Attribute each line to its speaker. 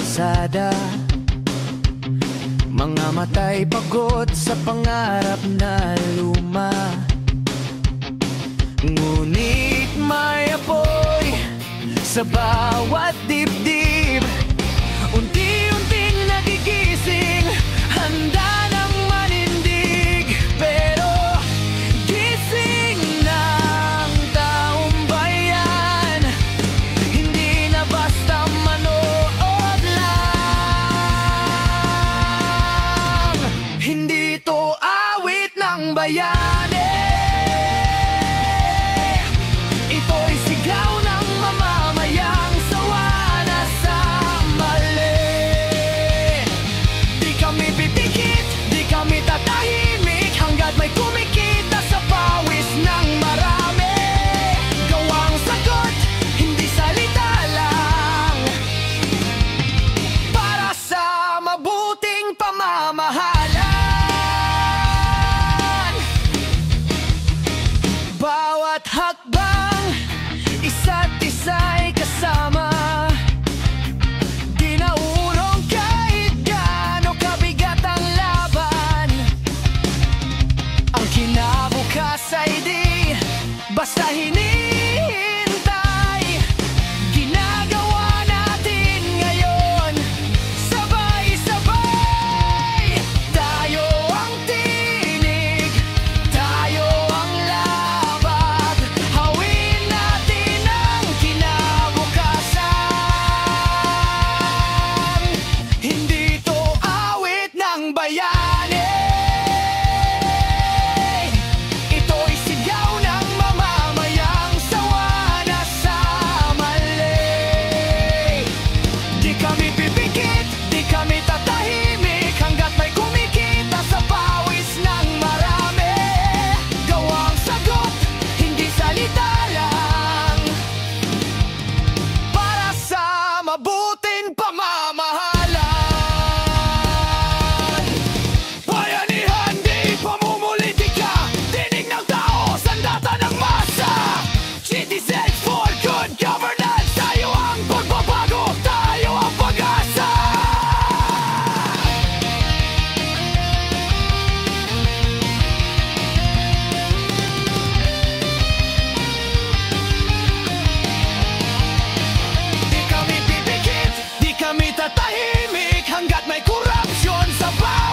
Speaker 1: kalsada, mga mata'y pagod sa pangarap na luma. Ngunit may apoy sa bawat dibdib, unti-unting nagigising, handa nang manindig. Pero gising ng taong bayan, hindi na basta manood lang. Hindi to awit ng bayani, ito'y sigaw ng mamamayang sawa na sa mali. Di kami pipikit, di kami tatahimik, hanggat may kumikita sa pawis ng marami. Gawang sagot, hindi salita lang, para sa mabuting pamamahala. Bawat hakbang, isa't isa'y kasama, di naurong kahit gaano kabigat ang laban. Ang kinabukas ay di basta hinihintay, ginagawa natin ngayon, sabay-sabay. Tayo ang tinig, tayo ang labag, hawin natin ang kinabukasan. Hindi to awit ng bayani, ito'y sigaw ng mamamayang sawa na sa mali. Di kami pipikit, di kami tatahimik, hanggat may kumikita sa pawis ng marami. Gawang sagot, hindi salita lang, para sa mabuting pamamahalan. Bayanihan, di pamumulitika, tinig ng tao, sandata ng masa. Citizens for good governance, tayo ang pagbabago, tayo ang pag-asa. Di kami pipikit, di kami tatahimik, hanggat may korupsyon sa bayan.